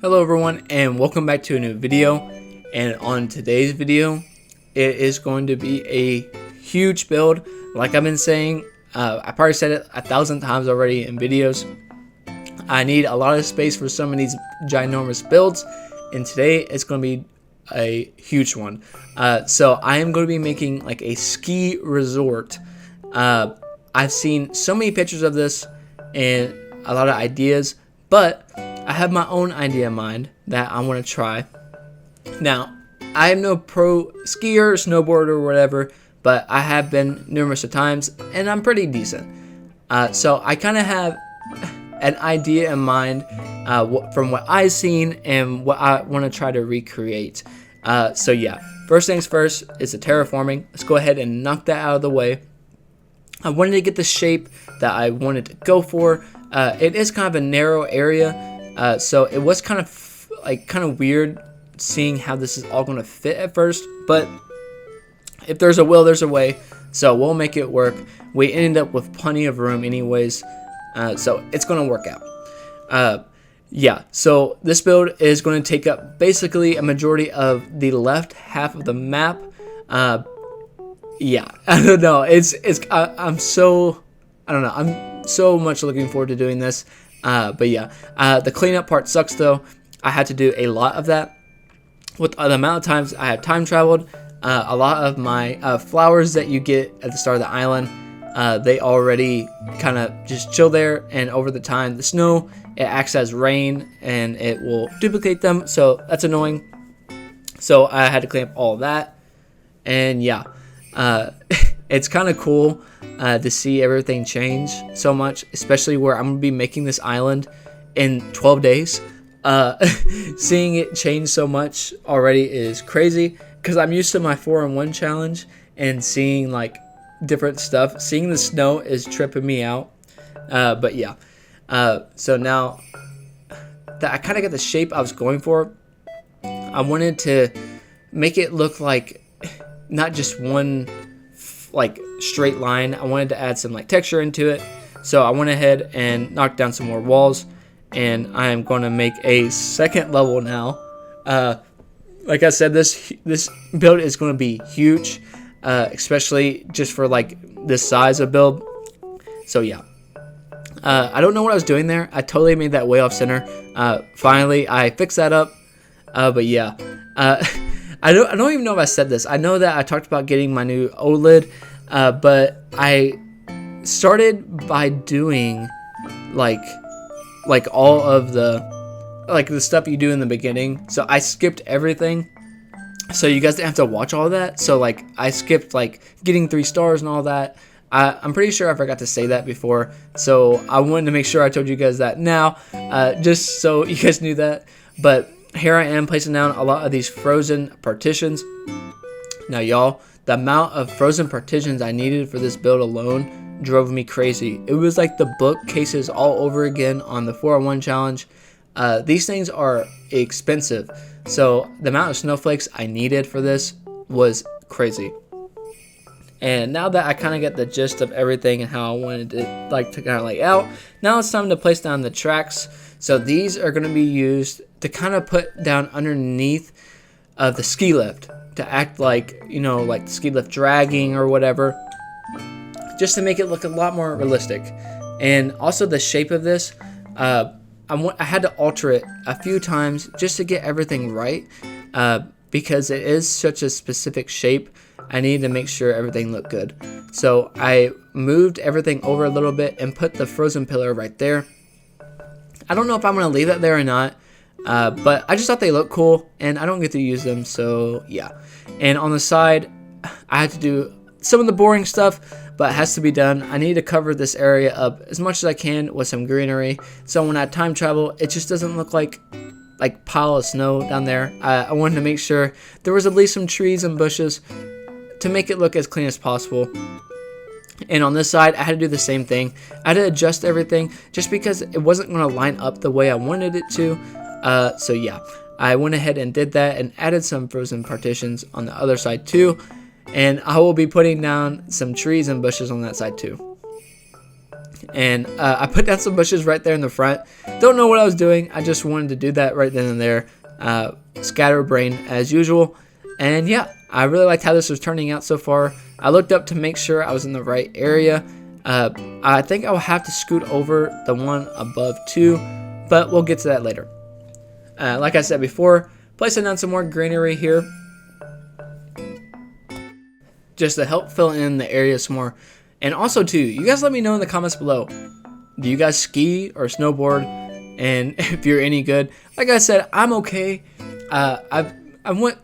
Hello everyone and welcome back to a new video. And on today's video it is going to be a huge build. Like I've been saying, I probably said it 1,000 times already in videos. I need a lot of space for some of these ginormous builds, and today it's going to be a huge one. So I am going to be making like a ski resort. I've seen so many pictures of this and a lot of ideas, but I have my own idea in mind that I want to try. Now, I am no pro skier, snowboarder, or whatever, but I have been numerous of times, and I'm pretty decent. So I kind of have an idea in mind from what I've seen and what I want to try to recreate. So yeah, first things first is the terraforming. Let's go ahead and knock that out of the way. I wanted to get the shape that I wanted to go for. It is kind of a narrow area, so it was kind of weird seeing how this is all going to fit at first, but if there's a will, there's a way, so we'll make it work. We ended up with plenty of room anyways, so it's going to work out. Yeah, so this build is going to take up basically a majority of the left half of the map. Yeah, I don't know. I'm so much looking forward to doing this. But yeah, the cleanup part sucks though. I had to do a lot of that. With the amount of times I have time traveled, a lot of my flowers that you get at the start of the island, they already kind of just chill there, and over the time, the snow, it acts as rain and it will duplicate them, so that's annoying. So I had to clean up all of that, and yeah, it's kind of cool to see everything change so much, especially where I'm going to be making this island in 12 days. Seeing it change so much already is crazy, because I'm used to my 4-in-1 challenge, and seeing like different stuff, seeing the snow is tripping me out. But yeah, so now that I kind of got the shape I was going for, I wanted to make it look like not just one like straight line. I wanted to add some like texture into it, so I went ahead and knocked down some more walls, and I am going to make a second level now. Like I said, this build is going to be huge, especially just for like this size of build. So yeah, I don't know what I was doing there. I totally made that way off center. Finally I fixed that up. But yeah, I don't even know if I said this. I know that I talked about getting my new OLED, but I started by doing like all of the stuff you do in the beginning. So I skipped everything, so you guys didn't have to watch all that. So like I skipped like getting 3 stars and all that. I'm pretty sure I forgot to say that before, so I wanted to make sure I told you guys that now, just so you guys knew that. But here I am placing down a lot of these frozen partitions. Now y'all, the amount of frozen partitions I needed for this build alone drove me crazy. It was like the bookcases all over again on the 4-in-1 challenge. These things are expensive, so the amount of snowflakes I needed for this was crazy. And now that I kind of get the gist of everything and how I wanted it like to kind of lay out, now it's time to place down the tracks. So these are going to be used to kind of put down underneath of the ski lift to act like, you know, like the ski lift dragging or whatever, just to make it look a lot more realistic. And also the shape of this, I had to alter it a few times just to get everything right, because it is such a specific shape. I needed to make sure everything looked good. So I moved everything over a little bit and put the frozen pillar right there. I don't know if I'm going to leave that there or not, but I just thought they looked cool, and I don't get to use them, so yeah. And on the side, I had to do some of the boring stuff, but it has to be done. I need to cover this area up as much as I can with some greenery, so when I time travel, it just doesn't look like pile of snow down there. I wanted to make sure there was at least some trees and bushes to make it look as clean as possible. And on this side, I had to do the same thing. I had to adjust everything just because it wasn't going to line up the way I wanted it to. So yeah, I went ahead and did that and added some frozen partitions on the other side too. And I will be putting down some trees and bushes on that side too. And I put down some bushes right there in the front. Don't know what I was doing. I just wanted to do that right then and there. Scatterbrain as usual. And yeah, I really liked how this was turning out so far. I looked up to make sure I was in the right area. I think I will have to scoot over the one above too, but we'll get to that later. Like I said before, placing down some more greenery here just to help fill in the area some more. And also too, you guys let me know in the comments below, do you guys ski or snowboard? And if you're any good. Like I said, I'm okay. I went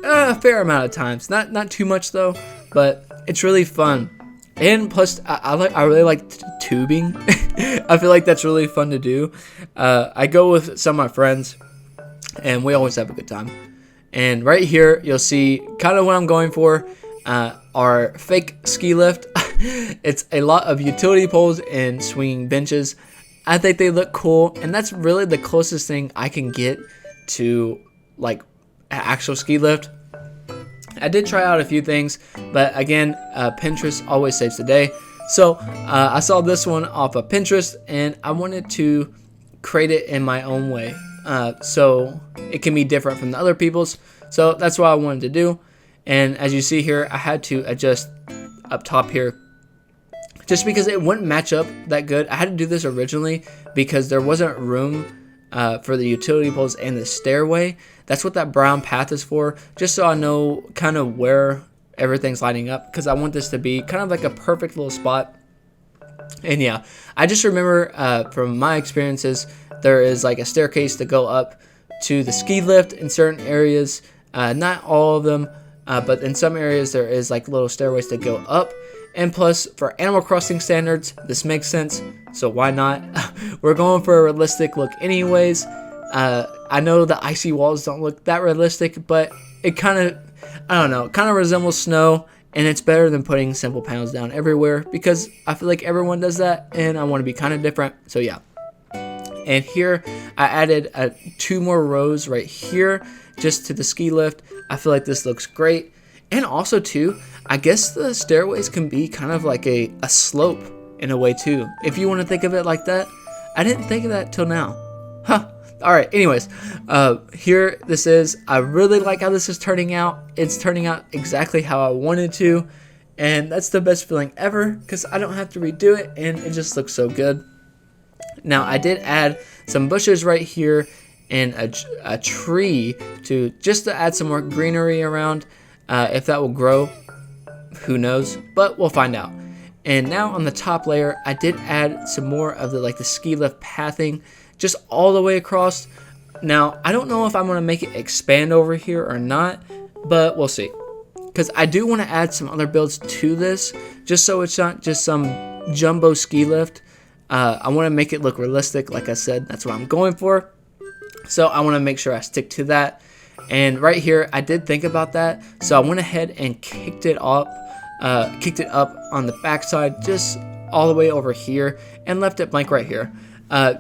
a fair amount of times, not too much though, but it's really fun. And plus, I really like tubing. I feel like that's really fun to do. I go with some of my friends, and we always have a good time. And right here, you'll see kind of what I'm going for. Our fake ski lift. It's a lot of utility poles and swinging benches. I think they look cool, and that's really the closest thing I can get to like an actual ski lift. I did try out a few things, but again, Pinterest always saves the day. So I saw this one off of Pinterest, and I wanted to create it in my own way, so it can be different from the other people's. So that's what I wanted to do. And as you see here, I had to adjust up top here just because it wouldn't match up that good. I had to do this originally because there wasn't room for the utility poles and the stairway. That's what that brown path is for, just so I know kind of where everything's lining up, because I want this to be kind of like a perfect little spot. And yeah, I just remember from my experiences, there is like a staircase to go up to the ski lift in certain areas, not all of them, but in some areas there is like little stairways to go up. And plus, for Animal Crossing standards, this makes sense, so why not? We're going for a realistic look anyways. I know the icy walls don't look that realistic, but it kind of, I don't know, kind of resembles snow, and it's better than putting simple panels down everywhere, because I feel like everyone does that, and I want to be kind of different, so yeah. And here, I added 2 more rows right here, just to the ski lift. I feel like this looks great. And also too, I guess the stairways can be kind of like a slope in a way too, if you want to think of it like that. I didn't think of that till now. Huh. Alright, anyways, here this is. I really like how this is turning out. It's turning out exactly how I wanted to, and that's the best feeling ever, because I don't have to redo it, and it just looks so good. Now, I did add some bushes right here and a tree to add some more greenery around. If that will grow, who knows, but we'll find out. And now on the top layer, I did add some more of the ski lift pathing just all the way across. Now, I don't know if I'm going to make it expand over here or not, but we'll see. Because I do want to add some other builds to this, just so it's not just some jumbo ski lift. I want to make it look realistic. Like I said, that's what I'm going for. So I want to make sure I stick to that. And right here, I did think about that, so I went ahead and kicked it up on the backside, just all the way over here, and left it blank right here,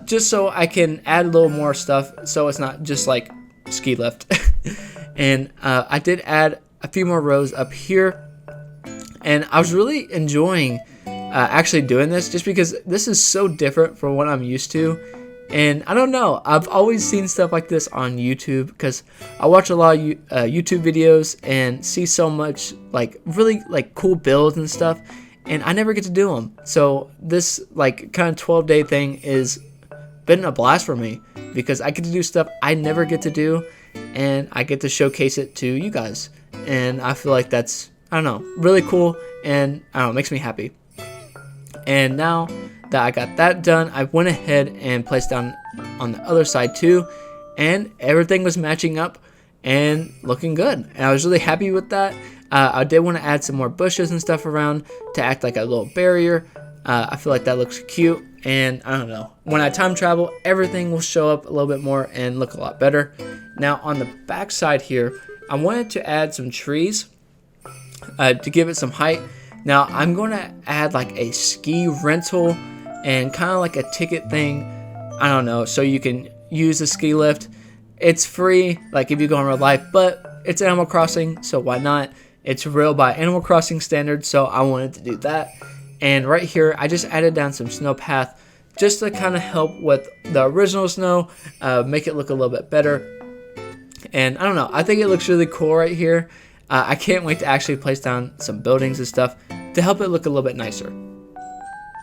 just so I can add a little more stuff, so it's not just like ski lift. And I did add a few more rows up here, and I was really enjoying actually doing this, just because this is so different from what I'm used to. And I don't know, I've always seen stuff like this on YouTube, because I watch a lot of YouTube videos and see so much really cool builds and stuff, and I never get to do them. So this kind of 12-day thing is been a blast for me, because I get to do stuff I never get to do, and I get to showcase it to you guys. And I feel like that's, I don't know, really cool, and I don't know, it makes me happy. And now that I got that done, I went ahead and placed down on the other side too, and everything was matching up and looking good, and I was really happy with that. I did want to add some more bushes and stuff around to act like a little barrier. I feel like that looks cute, and I don't know, when I time travel, everything will show up a little bit more and look a lot better. Now on the back side here, I wanted to add some trees to give it some height. Now I'm going to add a ski rental and kind of like a ticket thing, I don't know, so you can use the ski lift. It's free, if you go in real life, but it's Animal Crossing, so why not? It's real by Animal Crossing standards, so I wanted to do that. And right here, I just added down some snow path just to kind of help with the original snow, make it look a little bit better. And I don't know, I think it looks really cool right here. I can't wait to actually place down some buildings and stuff to help it look a little bit nicer.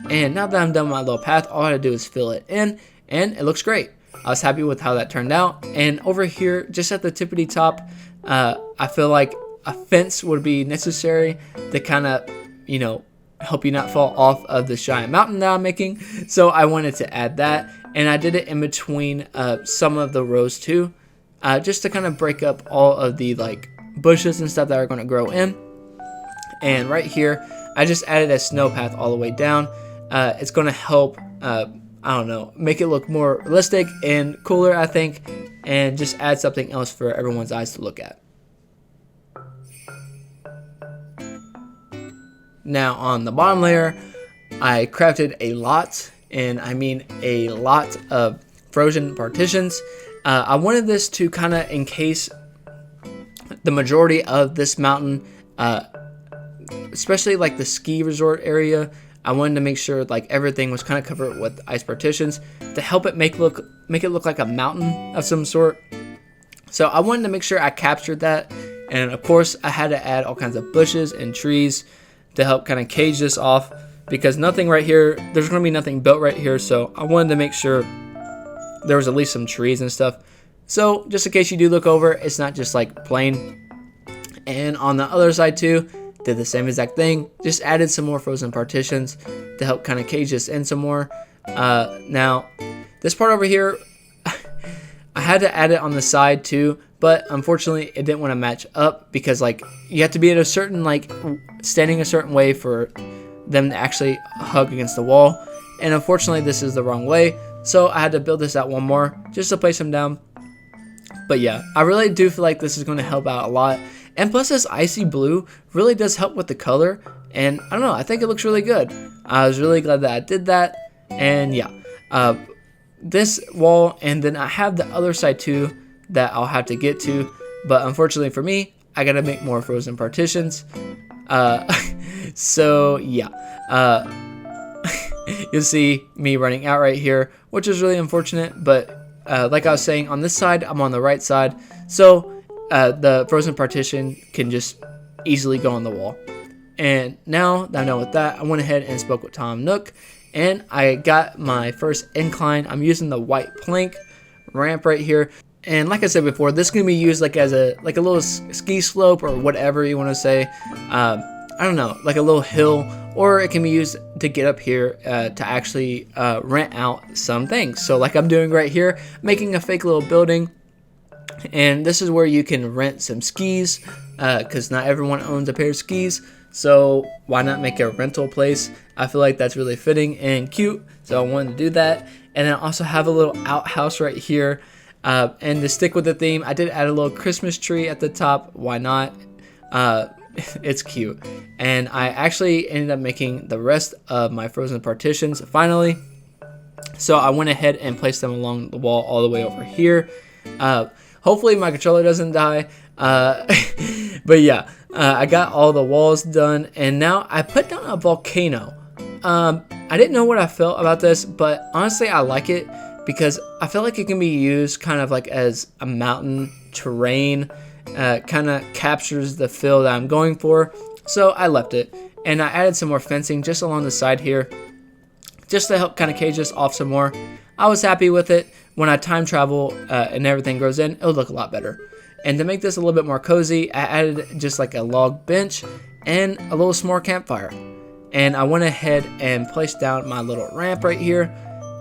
And now that I'm done with my little path, all I had to do is fill it in, and it looks great. I was happy with how that turned out. And over here, just at the tippity top, I feel like a fence would be necessary to kind of, you know, help you not fall off of this giant mountain that I'm making. So I wanted to add that, and I did it in between some of the rows too, just to kind of break up all of the like bushes and stuff that are going to grow in. And right here, I just added a snow path all the way down. It's going to help, I don't know, make it look more realistic and cooler, I think, and just add something else for everyone's eyes to look at. Now on the bottom layer, I crafted a lot, and I mean a lot of frozen partitions. I wanted this to kind of encase the majority of this mountain, especially like the ski resort area. I wanted to make sure like everything was kind of covered with ice partitions to help it make it look like a mountain of some sort. So I wanted to make sure I captured that, and of course I had to add all kinds of bushes and trees to help kind of cage this off, because nothing right here, there's going to be nothing built right here, so I wanted to make sure there was at least some trees and stuff. So just in case you do look over, it's not just like plain. And on the other side too, did the same exact thing, just added some more frozen partitions to help kind of cage this in some more. Now this part over here, I had to add it on the side too, but unfortunately it didn't want to match up, because like you have to be at a certain, like standing a certain way for them to actually hug against the wall, and unfortunately this is the wrong way, so I had to build this out one more just to place them down. But yeah, I really do feel like this is going to help out a lot, and plus this icy blue really does help with the color, and I don't know, I think it looks really good. I was really glad that I did that. And yeah, this wall, and then I have the other side too that I'll have to get to, but unfortunately for me, I gotta make more frozen partitions. So yeah, you'll see me running out right here, which is really unfortunate, but like I was saying, on this side, I'm on the right side, so the frozen partition can just easily go on the wall. And now that I'm done with that, I went ahead and spoke with Tom Nook, and I got my first incline. I'm using the white plank ramp right here, and like I said before, this is gonna be used like as a little ski slope, or whatever you want to say. I don't know, like a little hill, or it can be used to get up here to actually rent out some things. So like I'm doing right here, making a fake little building, and this is where you can rent some skis, because not everyone owns a pair of skis. So why not make a rental place? I feel like that's really fitting and cute, so I wanted to do that. And then I also have a little outhouse right here, and to stick with the theme, I did add a little Christmas tree at the top. Why not? It's cute. And I actually ended up making the rest of my frozen partitions finally, so I went ahead and placed them along the wall all the way over here. Hopefully my controller doesn't die, but yeah, I got all the walls done, and now I put down a volcano. I didn't know what I felt about this, but honestly I like it, because I feel like it can be used kind of like as a mountain terrain. Kind of captures the feel that I'm going for, so I left it. And I added some more fencing just along the side here, just to help kind of cage this off some more. I was happy with it. When I time travel and everything grows in, it'll look a lot better. And to make this a little bit more cozy, I added just like a log bench and a little s'more campfire. And I went ahead and placed down my little ramp right here.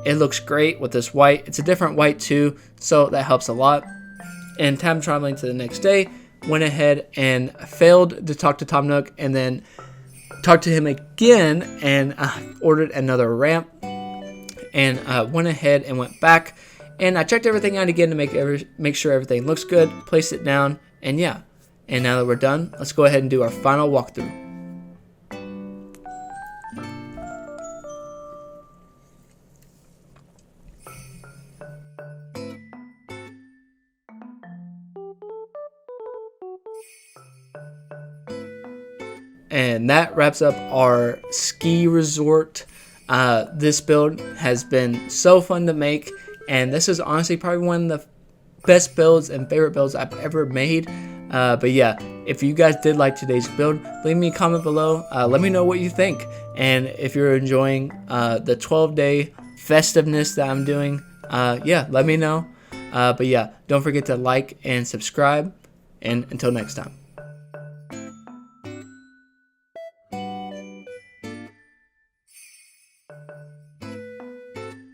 It looks great with this white. It's a different white too, so that helps a lot. And time traveling to the next day, went ahead and failed to talk to Tom Nook, and then talked to him again and ordered another ramp, and went ahead and went back, and I checked everything out again to make sure everything looks good, placed it down, and yeah. And now that we're done, let's go ahead and do our final walkthrough. And that wraps up our ski resort. This build has been so fun to make, and this is honestly probably one of the best builds and favorite builds I've ever made. But yeah, if you guys did like today's build, leave me a comment below. Let me know what you think, and if you're enjoying the 12-day festiveness that I'm doing, yeah, let me know. But yeah, don't forget to like and subscribe, and until next time.